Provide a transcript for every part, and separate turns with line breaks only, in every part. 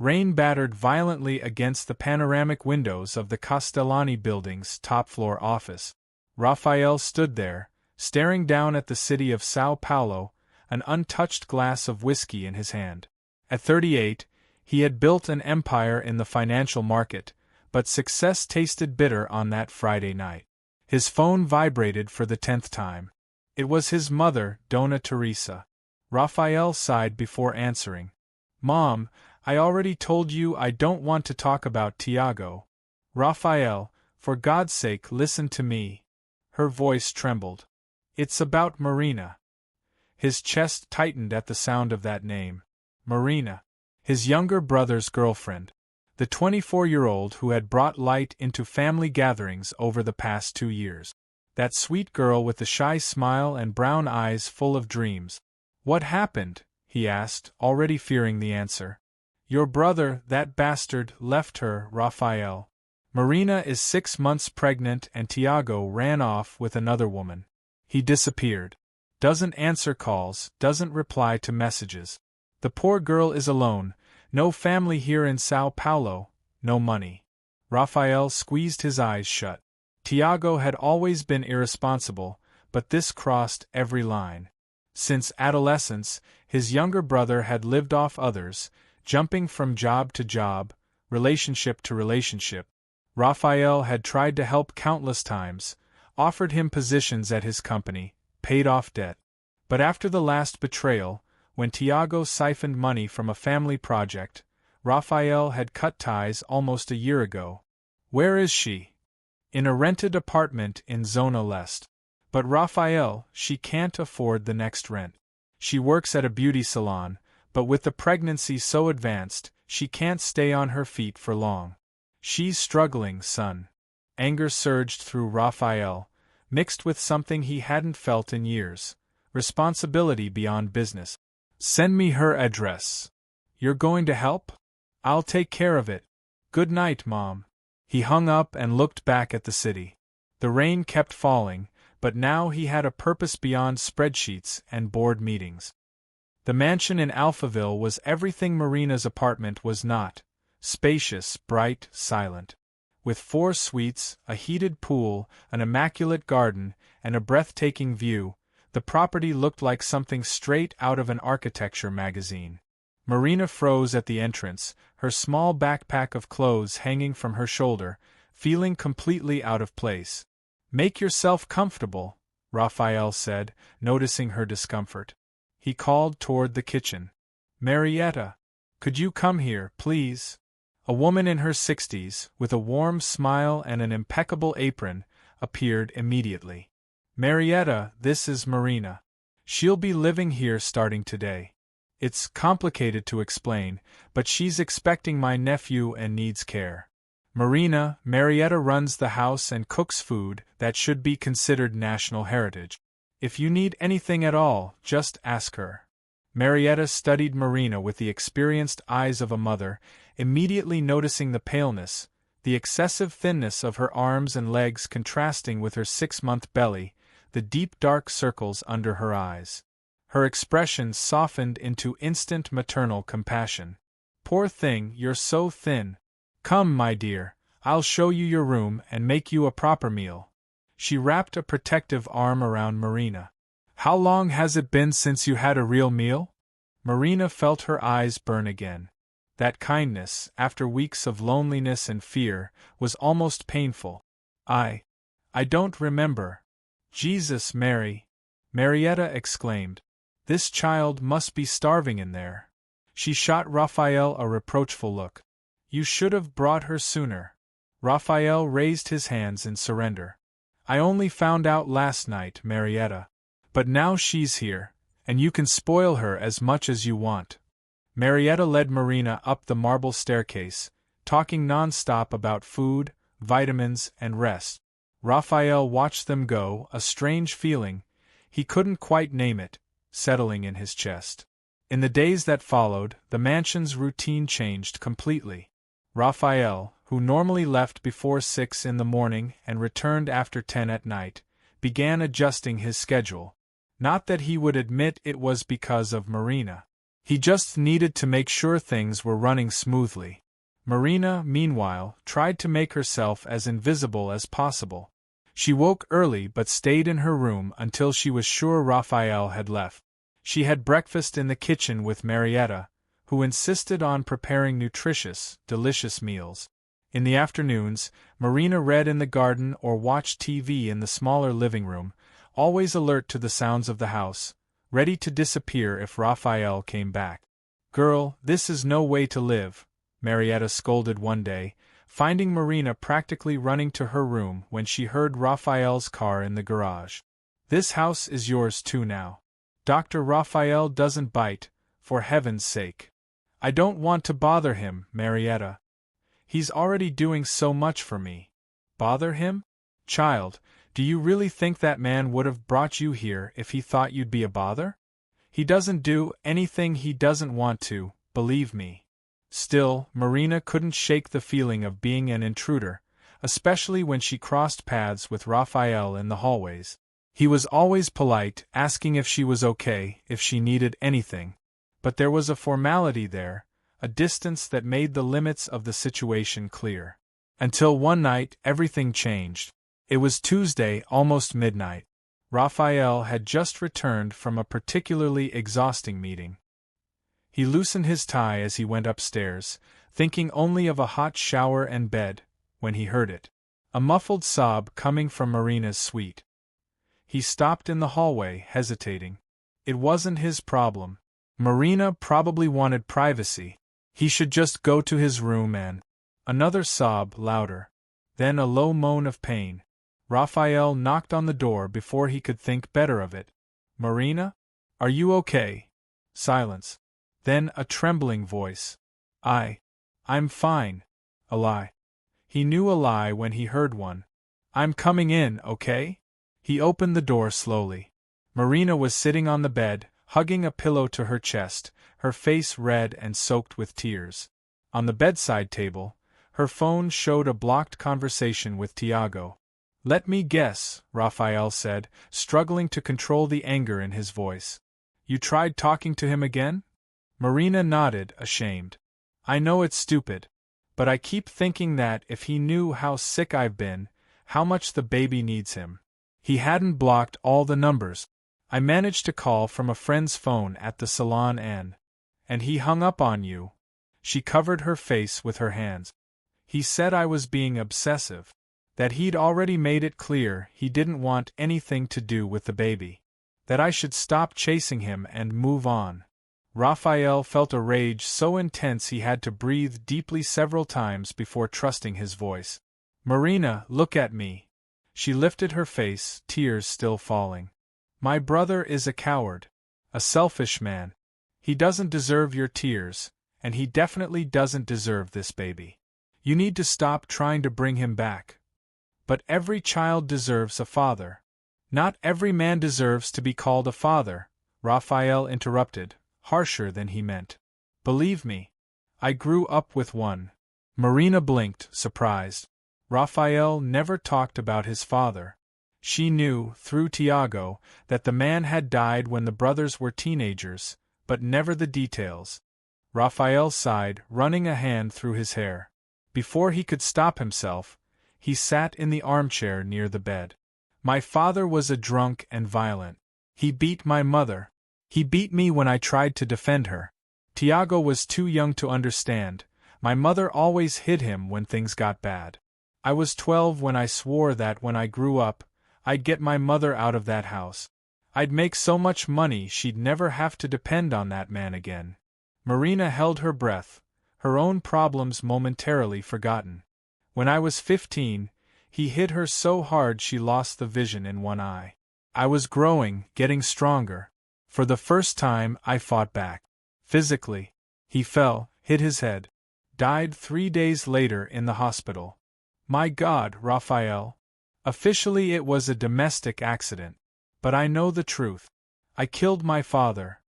Rain battered violently against the panoramic windows of the Castellani building's top-floor office. Raphael stood there, staring down at the city of São Paulo, an untouched glass of whiskey in his hand. At 38, he had built an empire in the financial market, but success tasted bitter on that Friday night. His phone vibrated for the 10th time. It was his mother, Dona Teresa. Raphael sighed before answering. "Mom, I already told you I don't want to talk about Tiago." "Raphael, for God's sake listen to me." Her voice trembled. "It's about Marina." His chest tightened at the sound of that name. Marina. His younger brother's girlfriend. The 24-year-old who had brought light into family gatherings over the past 2 years. That sweet girl with the shy smile and brown eyes full of dreams. "What happened?" he asked, already fearing the answer. "Your brother, that bastard, left her, Raphael. Marina is 6 months pregnant and Tiago ran off with another woman. He disappeared. Doesn't answer calls, doesn't reply to messages. The poor girl is alone, no family here in São Paulo, no money." Raphael squeezed his eyes shut. Tiago had always been irresponsible, but this crossed every line. Since adolescence, his younger brother had lived off others, jumping from job to job, relationship to relationship. Raphael had tried to help countless times, offered him positions at his company, paid off debt. But after the last betrayal, when Tiago siphoned money from a family project, Raphael had cut ties almost a year ago. "Where is she?" "In a rented apartment in Zona Leste." "But Raphael, she can't afford the next rent. She works at a beauty salon, but with the pregnancy so advanced, she can't stay on her feet for long. She's struggling, son." Anger surged through Raphael, mixed with something he hadn't felt in years, responsibility beyond business. "Send me her address." "You're going to help?" "I'll take care of it. Good night, Mom." He hung up and looked back at the city. The rain kept falling, but now he had a purpose beyond spreadsheets and board meetings. The mansion in Alphaville was everything Marina's apartment was not: spacious, bright, silent. With 4 suites, a heated pool, an immaculate garden, and a breathtaking view, the property looked like something straight out of an architecture magazine. Marina froze at the entrance, her small backpack of clothes hanging from her shoulder, feeling completely out of place. "Make yourself comfortable," Raphael said, noticing her discomfort. He called toward the kitchen. "Marietta, could you come here, please?" A woman in her 60s, with a warm smile and an impeccable apron, appeared immediately. "Marietta, this is Marina. She'll be living here starting today. It's complicated to explain, but she's expecting my nephew and needs care. Marietta runs the house and cooks food that should be considered national heritage. If you need anything at all, just ask her." Marietta studied Marina with the experienced eyes of a mother, immediately noticing the paleness, the excessive thinness of her arms and legs contrasting with her 6-month belly, the deep dark circles under her eyes. Her expression softened into instant maternal compassion. "Poor thing, you're so thin. Come, my dear, I'll show you your room and make you a proper meal." She wrapped a protective arm around Marina. "How long has it been since you had a real meal?" Marina felt her eyes burn again. That kindness, after weeks of loneliness and fear, was almost painful. I don't remember." "Jesus, Mary!" Marietta exclaimed. "This child must be starving in there." She shot Raphael a reproachful look. "You should have brought her sooner." Raphael raised his hands in surrender. "I only found out last night, Marietta. But now she's here, and you can spoil her as much as you want." Marietta led Marina up the marble staircase, talking non-stop about food, vitamins, and rest. Raphael watched them go, a strange feeling, he couldn't quite name it, settling in his chest. In the days that followed, the mansion's routine changed completely. Raphael, who normally left before 6 in the morning and returned after 10 at night, began adjusting his schedule. Not that he would admit it was because of Marina. He just needed to make sure things were running smoothly. Marina, meanwhile, tried to make herself as invisible as possible. She woke early but stayed in her room until she was sure Raphael had left. She had breakfast in the kitchen with Marietta, who insisted on preparing nutritious, delicious meals. In the afternoons, Marina read in the garden or watched TV in the smaller living room, always alert to the sounds of the house, ready to disappear if Raphael came back. "Girl, this is no way to live," Marietta scolded one day, finding Marina practically running to her room when she heard Raphael's car in the garage. "This house is yours too now. Dr. Raphael doesn't bite, for heaven's sake." "I don't want to bother him, Marietta. He's already doing so much for me." "Bother him? Child, do you really think that man would have brought you here if he thought you'd be a bother? He doesn't do anything he doesn't want to, believe me." Still, Marina couldn't shake the feeling of being an intruder, especially when she crossed paths with Raphael in the hallways. He was always polite, asking if she was okay, if she needed anything. But there was a formality there, a distance that made the limits of the situation clear. Until one night, everything changed. It was Tuesday, almost midnight. Raphael had just returned from a particularly exhausting meeting. He loosened his tie as he went upstairs, thinking only of a hot shower and bed, when he heard it. A muffled sob coming from Marina's suite. He stopped in the hallway, hesitating. It wasn't his problem. Marina probably wanted privacy. He should just go to his room and... Another sob, louder. Then a low moan of pain. Raphael knocked on the door before he could think better of it. "Marina? Are you okay?" Silence. Then a trembling voice. I'm fine." A lie. He knew a lie when he heard one. "I'm coming in, okay?" He opened the door slowly. Marina was sitting on the bed, hugging a pillow to her chest, her face red and soaked with tears. On the bedside table, her phone showed a blocked conversation with Tiago. "Let me guess," Raphael said, struggling to control the anger in his voice. "You tried talking to him again?" Marina nodded, ashamed. "I know it's stupid. But I keep thinking that if he knew how sick I've been, how much the baby needs him." He hadn't blocked all the numbers. "I managed to call from a friend's phone at the salon and he hung up on you." She covered her face with her hands. "He said I was being obsessive. That he'd already made it clear he didn't want anything to do with the baby. That I should stop chasing him and move on." Raphael felt a rage so intense he had to breathe deeply several times before trusting his voice. "Marina, look at me." She lifted her face, tears still falling. "My brother is a coward. A selfish man. He doesn't deserve your tears, and he definitely doesn't deserve this baby. You need to stop trying to bring him back." "But every child deserves a father." "Not every man deserves to be called a father," Raphael interrupted, harsher than he meant. "Believe me. I grew up with one." Marina blinked, surprised. Raphael never talked about his father. She knew, through Tiago, that the man had died when the brothers were teenagers, but never the details. Raphael sighed, running a hand through his hair. Before he could stop himself, he sat in the armchair near the bed. "My father was a drunk and violent. He beat my mother. He beat me when I tried to defend her. Tiago was too young to understand. My mother always hid him when things got bad. I was 12 when I swore that when I grew up, I'd get my mother out of that house. I'd make so much money she'd never have to depend on that man again." Marina held her breath, her own problems momentarily forgotten. "When I was 15, he hit her so hard she lost the vision in one eye. I was growing, getting stronger. For the first time, I fought back. Physically. He fell, hit his head. Died 3 days later in the hospital." "My God, Raphael. Officially it was a domestic accident. But I know the truth. I killed my father."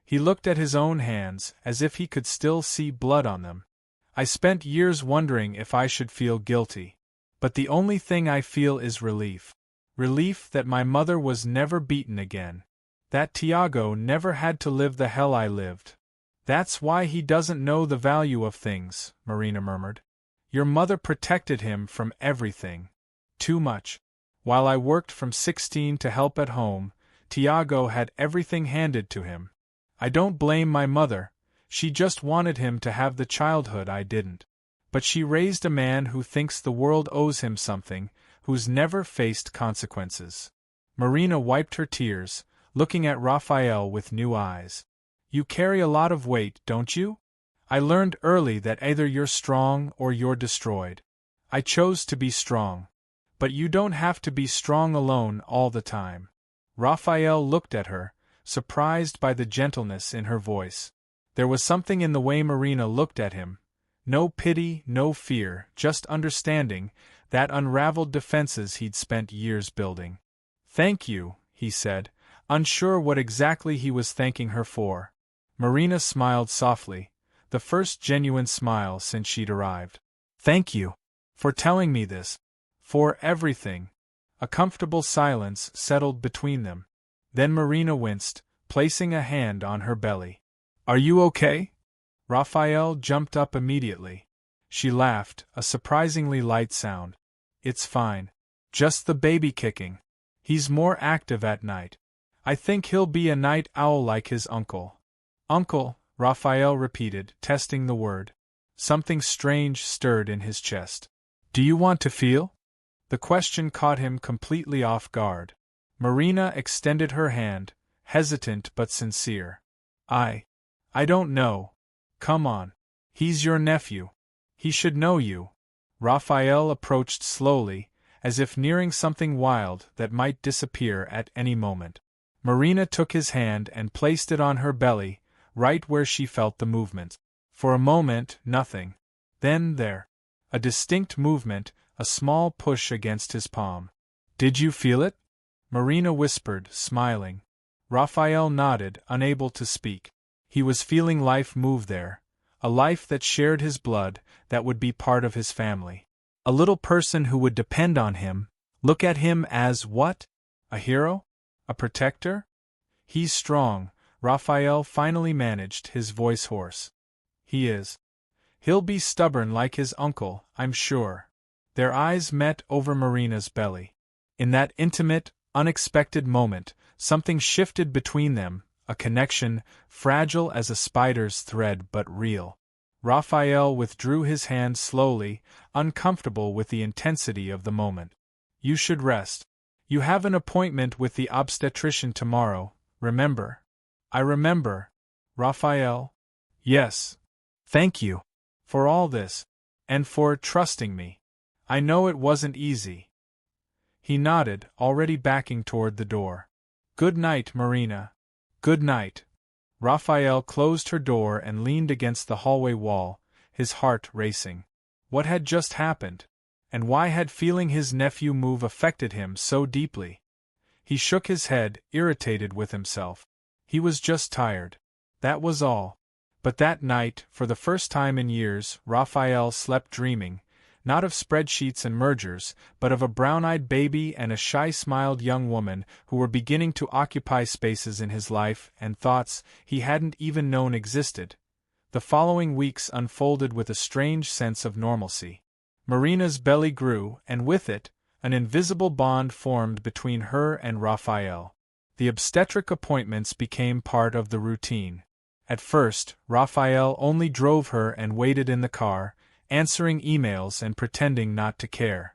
He looked at his own hands, as if he could still see blood on them. "I spent years wondering if I should feel guilty. But the only thing I feel is relief. Relief that my mother was never beaten again. That Tiago never had to live the hell I lived. That's why he doesn't know the value of things, Marina murmured. Your mother protected him from everything. Too much. While I worked from 16 to help at home, Tiago had everything handed to him. I don't blame my mother, she just wanted him to have the childhood I didn't. But she raised a man who thinks the world owes him something, who's never faced consequences. Marina wiped her tears, looking at Raphael with new eyes. You carry a lot of weight, don't you? I learned early that either you're strong or you're destroyed. I chose to be strong. But you don't have to be strong alone all the time. Raphael looked at her, surprised by the gentleness in her voice. There was something in the way Marina looked at him. No pity, no fear, just understanding, that unraveled defenses he'd spent years building. Thank you, he said, unsure what exactly he was thanking her for. Marina smiled softly, the first genuine smile since she'd arrived. Thank you. For telling me this. For everything. A comfortable silence settled between them. Then Marina winced, placing a hand on her belly. Are you okay? Raphael jumped up immediately. She laughed, a surprisingly light sound. It's fine. Just the baby kicking. He's more active at night. I think he'll be a night owl like his uncle. Uncle, Raphael repeated, testing the word. Something strange stirred in his chest. Do you want to feel? The question caught him completely off guard. Marina extended her hand, hesitant but sincere. I don't know. Come on. He's your nephew. He should know you. Raphael approached slowly, as if nearing something wild that might disappear at any moment. Marina took his hand and placed it on her belly, right where she felt the movement. For a moment, nothing. Then there. A distinct movement, a small push against his palm. Did you feel it? Marina whispered, smiling. Raphael nodded, unable to speak. He was feeling life move there. A life that shared his blood, that would be part of his family. A little person who would depend on him, look at him as what? A hero? A protector? He's strong, Raphael finally managed, his voice hoarse. He is. He'll be stubborn like his uncle, I'm sure. Their eyes met over Marina's belly. In that intimate, unexpected moment, something shifted between them, a connection, fragile as a spider's thread but real. Raphael withdrew his hand slowly, uncomfortable with the intensity of the moment. You should rest. You have an appointment with the obstetrician tomorrow, remember? I remember. Raphael? Yes. Thank you. For all this. And for trusting me. I know it wasn't easy. He nodded, already backing toward the door. Good night, Marina. Good night. Raphael closed her door and leaned against the hallway wall, his heart racing. What had just happened? And why had feeling his nephew move affected him so deeply? He shook his head, irritated with himself. He was just tired. That was all. But that night, for the first time in years, Raphael slept dreaming, not of spreadsheets and mergers, but of a brown-eyed baby and a shy-smiled young woman who were beginning to occupy spaces in his life and thoughts he hadn't even known existed. The following weeks unfolded with a strange sense of normalcy. Marina's belly grew, and with it, an invisible bond formed between her and Raphael. The obstetric appointments became part of the routine. At first, Raphael only drove her and waited in the car, answering emails and pretending not to care.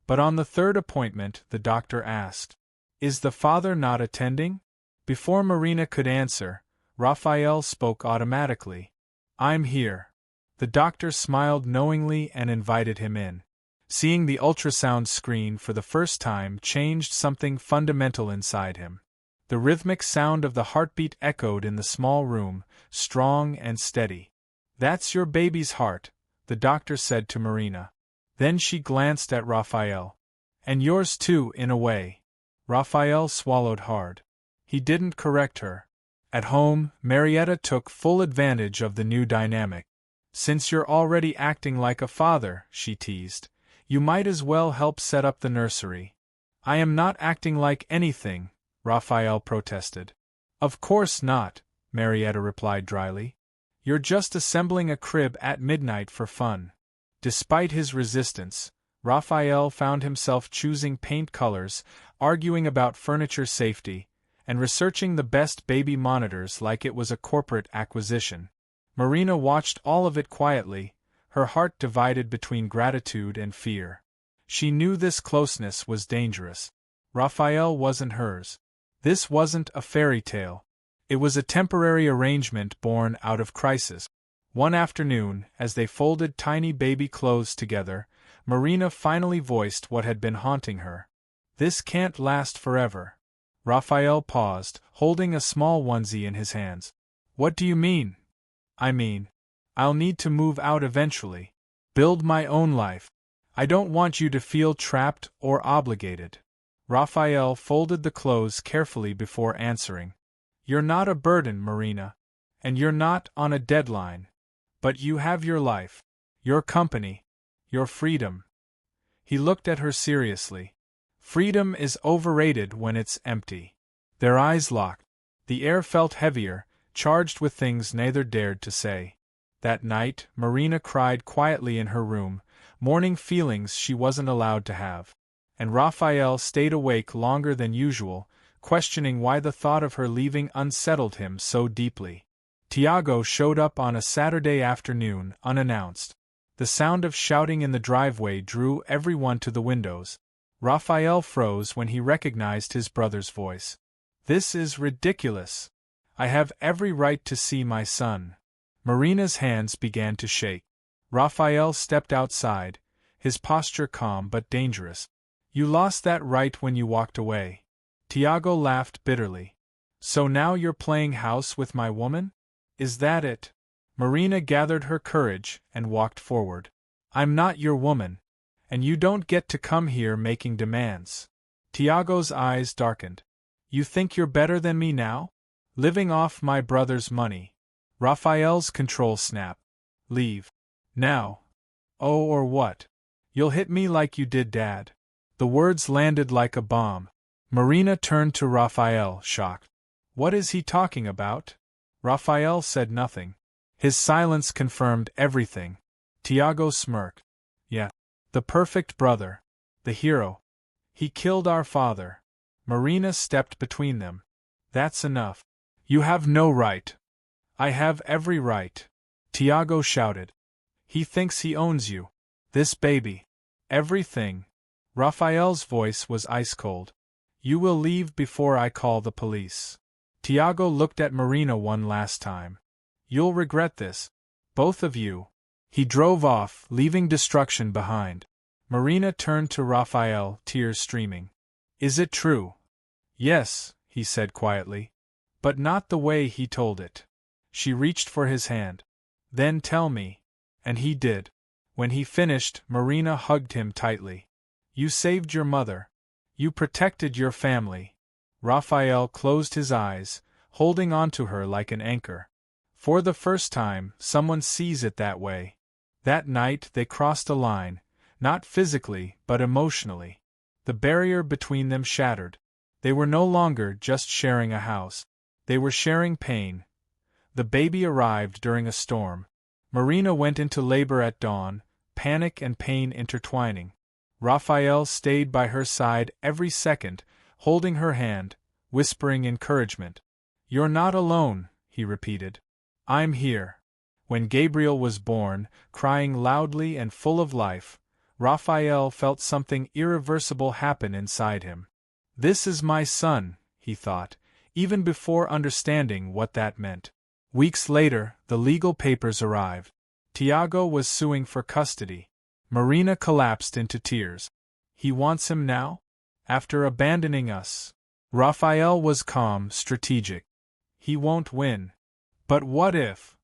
But on the third appointment, the doctor asked, "Is the father not attending?" Before Marina could answer, Raphael spoke automatically. "I'm here." The doctor smiled knowingly and invited him in. Seeing the ultrasound screen for the first time changed something fundamental inside him. The rhythmic sound of the heartbeat echoed in the small room, strong and steady. "That's your baby's heart," the doctor said to Marina. Then she glanced at Raphael. "And yours too, in a way." Raphael swallowed hard. He didn't correct her. At home, Marietta took full advantage of the new dynamic. "Since you're already acting like a father," she teased, "you might as well help set up the nursery." "I am not acting like anything," Raphael protested. Of course not, Marietta replied dryly. You're just assembling a crib at midnight for fun. Despite his resistance, Raphael found himself choosing paint colors, arguing about furniture safety, and researching the best baby monitors like it was a corporate acquisition. Marina watched all of it quietly, her heart divided between gratitude and fear. She knew this closeness was dangerous. Raphael wasn't hers. This wasn't a fairy tale. It was a temporary arrangement born out of crisis. One afternoon, as they folded tiny baby clothes together, Marina finally voiced what had been haunting her. This can't last forever. Raphael paused, holding a small onesie in his hands. What do you mean? I mean, I'll need to move out eventually. Build my own life. I don't want you to feel trapped or obligated. Raphael folded the clothes carefully before answering. You're not a burden, Marina. And you're not on a deadline. But you have your life, your company, your freedom. He looked at her seriously. Freedom is overrated when it's empty. Their eyes locked. The air felt heavier, charged with things neither dared to say. That night, Marina cried quietly in her room, mourning feelings she wasn't allowed to have. And Raphael stayed awake longer than usual, questioning why the thought of her leaving unsettled him so deeply. Tiago showed up on a Saturday afternoon, unannounced. The sound of shouting in the driveway drew everyone to the windows. Raphael froze when he recognized his brother's voice. This is ridiculous. I have every right to see my son. Marina's hands began to shake. Raphael stepped outside, his posture calm but dangerous. You lost that right when you walked away. Tiago laughed bitterly. So now you're playing house with my woman? Is that it? Marina gathered her courage and walked forward. I'm not your woman. And you don't get to come here making demands. Tiago's eyes darkened. You think you're better than me now? Living off my brother's money. Raphael's control snapped. Leave. Now. Oh, or what? You'll hit me like you did Dad. The words landed like a bomb. Marina turned to Raphael, shocked. What is he talking about? Raphael said nothing. His silence confirmed everything. Tiago smirked. Yeah. The perfect brother. The hero. He killed our father. Marina stepped between them. That's enough. You have no right. I have every right. Tiago shouted. He thinks he owns you. This baby. Everything. Raphael's voice was ice-cold. You will leave before I call the police. Tiago looked at Marina one last time. You'll regret this. Both of you. He drove off, leaving destruction behind. Marina turned to Raphael, tears streaming. Is it true? Yes, he said quietly. But not the way he told it. She reached for his hand. Then tell me. And he did. When he finished, Marina hugged him tightly. You saved your mother. You protected your family. Raphael closed his eyes, holding on to her like an anchor. For the first time, someone sees it that way. That night they crossed a line, not physically but emotionally. The barrier between them shattered. They were no longer just sharing a house. They were sharing pain. The baby arrived during a storm. Marina went into labor at dawn, panic and pain intertwining. Raphael stayed by her side every second, holding her hand, whispering encouragement. You're not alone, he repeated. I'm here. When Gabriel was born, crying loudly and full of life, Raphael felt something irreversible happen inside him. This is my son, he thought, even before understanding what that meant. Weeks later, the legal papers arrived. Tiago was suing for custody. Marina collapsed into tears. He wants him now? After abandoning us? Raphael was calm, strategic. He won't win. But what if?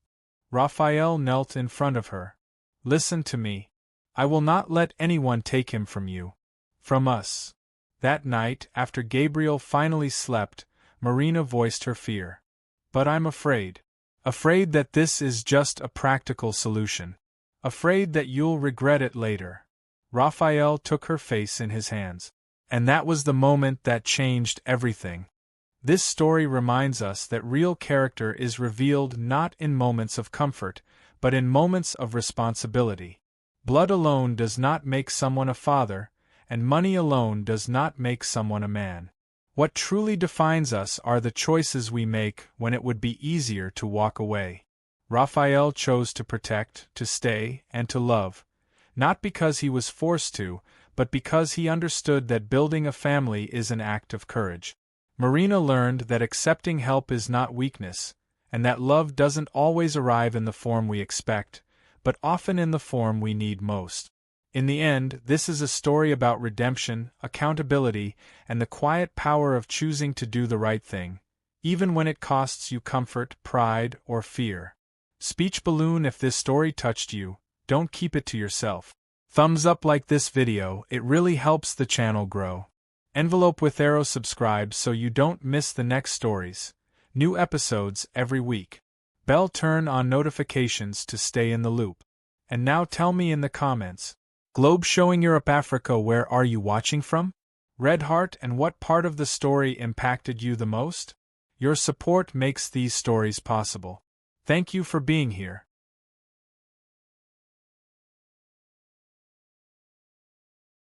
Raphael knelt in front of her. Listen to me. I will not let anyone take him from you. From us. That night, after Gabriel finally slept, Marina voiced her fear. But I'm afraid. Afraid that this is just a practical solution. Afraid that you'll regret it later. Raphael took her face in his hands. And that was the moment that changed everything. This story reminds us that real character is revealed not in moments of comfort, but in moments of responsibility. Blood alone does not make someone a father, and money alone does not make someone a man. What truly defines us are the choices we make when it would be easier to walk away. Raphael chose to protect, to stay, and to love, not because he was forced to, but because he understood that building a family is an act of courage. Marina learned that accepting help is not weakness, and that love doesn't always arrive in the form we expect, but often in the form we need most. In the end, this is a story about redemption, accountability, and the quiet power of choosing to do the right thing, even when it costs you comfort, pride, or fear. Speech balloon: if this story touched you, don't keep it to yourself. Thumbs up like this video, it really helps the channel grow. Envelope with arrow: subscribe so you don't miss the next stories. New episodes every week. Bell: turn on notifications to stay in the loop. And now tell me in the comments. Globe showing Europe, Africa, where are you watching from? Red heart: and what part of the story impacted you the most? Your support makes these stories possible. Thank you for being here.